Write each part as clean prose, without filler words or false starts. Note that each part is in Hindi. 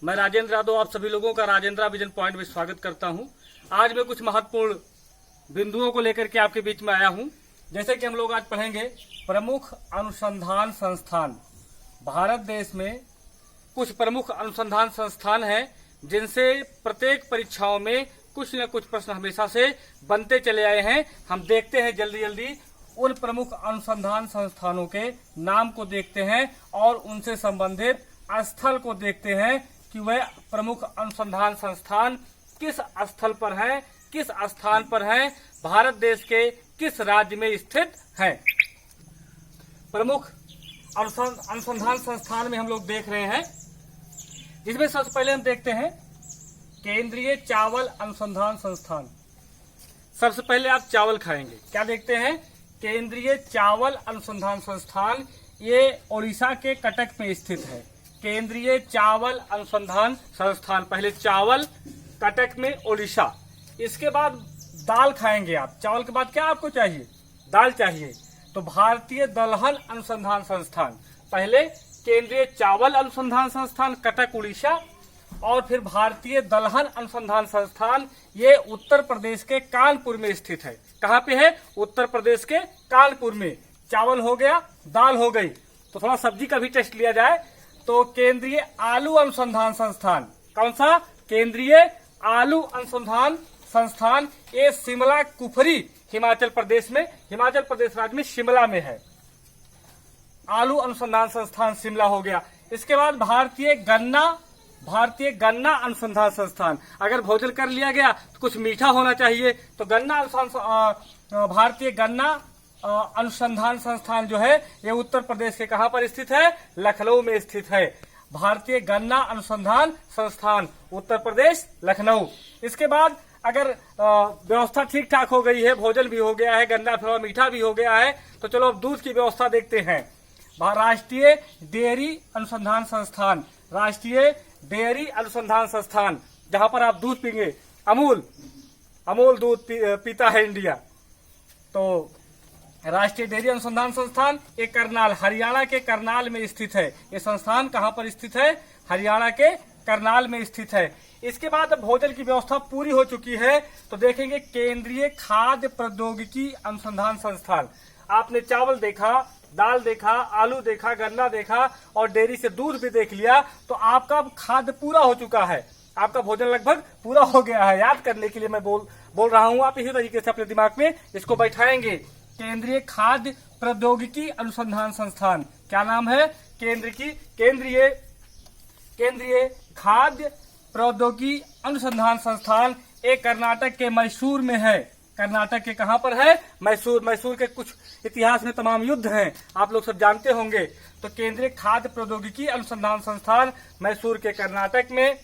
मैं राजेंद्र यादव आप सभी लोगों का राजेंद्र विजन पॉइंट में स्वागत करता हूं। आज मैं कुछ महत्वपूर्ण बिंदुओं को लेकर के आपके बीच में आया हूं। जैसे कि हम लोग आज पढ़ेंगे प्रमुख अनुसंधान संस्थान। भारत देश में कुछ प्रमुख अनुसंधान संस्थान हैं जिनसे प्रत्येक परीक्षाओं में कुछ न कुछ प्रश्न हमेशा से बनते चले आए हैं। हम देखते हैं जल्दी जल्दी उन प्रमुख अनुसंधान संस्थानों के नाम को देखते हैं और उनसे संबंधित स्थल को देखते हैं कि वह प्रमुख अनुसंधान संस्थान किस स्थल पर है, किस स्थान पर है, भारत देश के किस राज्य में स्थित है। प्रमुख अनुसंधान संस्थान में हम लोग देख रहे हैं, जिसमें सबसे पहले हम देखते हैं केंद्रीय चावल अनुसंधान संस्थान। सबसे पहले आप चावल खाएंगे, क्या देखते हैं? केंद्रीय चावल अनुसंधान संस्थान, ये ओडिशा के कटक में स्थित है। केंद्रीय चावल अनुसंधान संस्थान, पहले चावल, कटक में, ओडिशा। इसके बाद दाल खाएंगे आप। चावल के बाद क्या आपको चाहिए? दाल चाहिए। तो भारतीय दलहन अनुसंधान संस्थान, पहले केंद्रीय चावल अनुसंधान संस्थान कटक उड़ीसा, और फिर भारतीय दलहन अनुसंधान संस्थान, ये उत्तर प्रदेश के कानपुर में स्थित है। कहाँ पे है? उत्तर प्रदेश के कानपुर में। चावल हो गया, दाल हो गई, तो थोड़ा सब्जी का भी टेस्ट लिया जाए। तो केंद्रीय आलू अनुसंधान संस्थान, कौन सा? केंद्रीय आलू अनुसंधान संस्थान, ये शिमला कुफरी, हिमाचल प्रदेश में, हिमाचल प्रदेश राज्य में शिमला में है। आलू अनुसंधान संस्थान शिमला हो गया। इसके बाद भारतीय गन्ना अनुसंधान संस्थान। अगर भोजन कर लिया गया तो कुछ मीठा होना चाहिए, तो भारतीय गन्ना अनुसंधान संस्थान जो है ये उत्तर प्रदेश के कहां पर स्थित है? लखनऊ में स्थित है। भारतीय गन्ना अनुसंधान संस्थान, उत्तर प्रदेश, लखनऊ। इसके बाद अगर व्यवस्था ठीक ठाक हो गई है, भोजन भी हो गया है, गन्ना थोड़ा मीठा भी हो गया है, तो चलो अब दूध की व्यवस्था देखते हैं। राष्ट्रीय डेयरी अनुसंधान संस्थान, राष्ट्रीय डेयरी अनुसंधान संस्थान, जहां पर आप दूध पीएंगे, अमूल दूध पीता है इंडिया। तो राष्ट्रीय डेयरी अनुसंधान संस्थान, ये करनाल, हरियाणा के करनाल में स्थित है। ये संस्थान कहां पर स्थित है? हरियाणा के करनाल में स्थित है। इसके बाद भोजन की व्यवस्था पूरी हो चुकी है, तो देखेंगे केंद्रीय खाद्य प्रौद्योगिकी अनुसंधान संस्थान। आपने चावल देखा, दाल देखा, आलू देखा, गन्ना देखा और डेयरी से दूध भी देख लिया, तो आपका खाद्य पूरा हो चुका है, आपका भोजन लगभग पूरा हो गया है। याद करने के लिए मैं बोल रहा हूं, आप इसी तरीके से अपने दिमाग में इसको बैठाएंगे। केंद्रीय खाद्य प्रौद्योगिकी अनुसंधान संस्थान, क्या नाम है? केंद्रीय खाद्य प्रौद्योगिकी अनुसंधान संस्थान, एक कर्नाटक के मैसूर में है। कर्नाटक के कहां पर है? मैसूर के कुछ इतिहास में तमाम युद्ध हैं, आप लोग सब जानते होंगे। तो केंद्रीय खाद्य प्रौद्योगिकी अनुसंधान संस्थान, मैसूर के कर्नाटक में।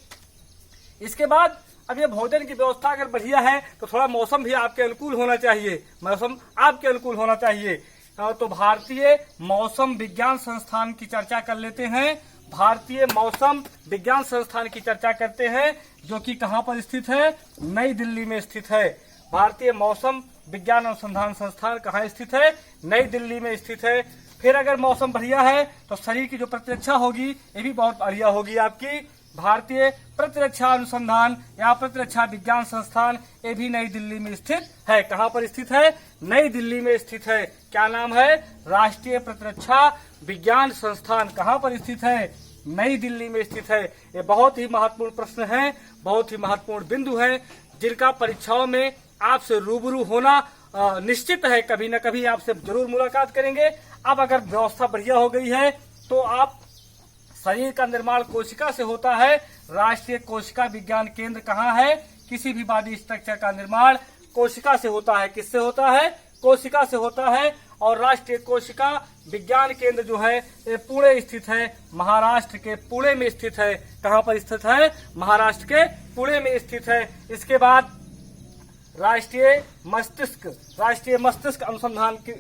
इसके बाद अब ये भोजन की व्यवस्था अगर बढ़िया है तो थोड़ा मौसम भी आपके अनुकूल होना चाहिए, मौसम आपके अनुकूल होना चाहिए। तो भारतीय मौसम विज्ञान संस्थान की चर्चा कर लेते हैं। भारतीय मौसम विज्ञान संस्थान की चर्चा करते हैं, जो कि कहां पर स्थित है? नई दिल्ली में स्थित है। भारतीय मौसम विज्ञान अनुसंधान संस्थान कहाँ स्थित है? नई दिल्ली में स्थित है। फिर अगर मौसम बढ़िया है तो शरीर की जो प्रतिरक्षा होगी ये भी बहुत बढ़िया होगी आपकी। भारतीय प्रतिरक्षा अनुसंधान या प्रतिरक्षा विज्ञान संस्थान, ये भी नई दिल्ली में स्थित है। कहाँ पर स्थित है? नई दिल्ली में स्थित है। क्या नाम है? राष्ट्रीय प्रतिरक्षा विज्ञान संस्थान। कहाँ पर स्थित है? नई दिल्ली में स्थित है। ये बहुत ही महत्वपूर्ण प्रश्न है, बहुत ही महत्वपूर्ण बिंदु है, जिनका परीक्षाओं में आपसे रूबरू होना निश्चित है। कभी न कभी आपसे जरूर मुलाकात करेंगे। अब अगर व्यवस्था बढ़िया हो गई है तो आप, शरीर का निर्माण कोशिका से होता है। राष्ट्रीय कोशिका विज्ञान केंद्र कहाँ है? किसी भी बॉडी स्ट्रक्चर का निर्माण कोशिका से होता है। किससे होता है? कोशिका से होता है। और राष्ट्रीय कोशिका विज्ञान केंद्र जो है ये पुणे स्थित है, महाराष्ट्र के पुणे में स्थित है। कहाँ पर स्थित है? महाराष्ट्र के पुणे में स्थित है। इसके बाद राष्ट्रीय मस्तिष्क अनुसंधान की,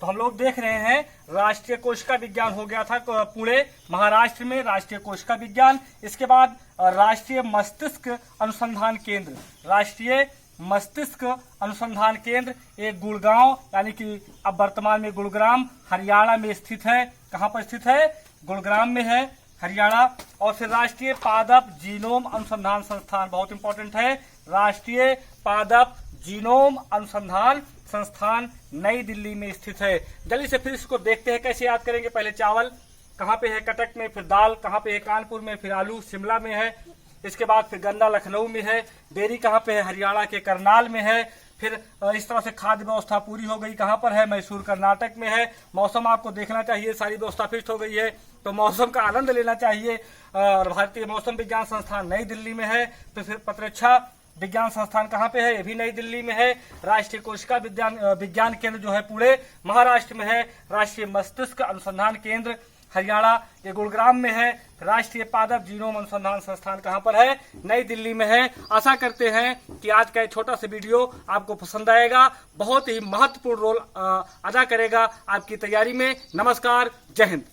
तो हम लोग देख रहे हैं राष्ट्रीय कोशिका विज्ञान हो गया था पुणे, महाराष्ट्र में राष्ट्रीय कोशिका विज्ञान। इसके बाद राष्ट्रीय मस्तिष्क अनुसंधान केंद्र, राष्ट्रीय मस्तिष्क अनुसंधान केंद्र, एक गुड़गांव यानी कि अब वर्तमान में गुड़ग्राम, हरियाणा में स्थित है। कहाँ पर स्थित है? गुड़ग्राम में है, हरियाणा। और फिर राष्ट्रीय पादप जीनोम अनुसंधान संस्थान, बहुत इंपॉर्टेंट है, राष्ट्रीय पादप जीनोम अनुसंधान संस्थान नई दिल्ली में स्थित है। जल्दी से फिर इसको देखते हैं कैसे याद करेंगे। पहले चावल कहाँ पे है, कटक में, फिर दाल कहाँ पे है, कानपुर में, फिर आलू शिमला में है, इसके बाद फिर गन्ना लखनऊ में है, डेयरी कहाँ पे है, हरियाणा के करनाल में है। फिर इस तरह से खाद्य व्यवस्था पूरी हो गई, कहाँ पर है, मैसूर कर्नाटक में है। मौसम आपको देखना चाहिए, सारी व्यवस्था फिक्स हो गई है तो मौसम का आनंद लेना चाहिए। और भारतीय मौसम विज्ञान संस्थान नई दिल्ली में है। तो फिर प्रतिरक्षा विज्ञान संस्थान कहाँ पे है, ये भी नई दिल्ली में है। राष्ट्रीय कोशिका विज्ञान केंद्र जो है पुणे महाराष्ट्र में है। राष्ट्रीय मस्तिष्क अनुसंधान केंद्र हरियाणा, ये गुरुग्राम में है। राष्ट्रीय पादप जीनोम अनुसंधान संस्थान कहाँ पर है, नई दिल्ली में है। आशा करते हैं कि आज का छोटा सा वीडियो आपको पसंद आएगा, बहुत ही महत्वपूर्ण रोल अदा करेगा आपकी तैयारी में। नमस्कार, जय हिंद।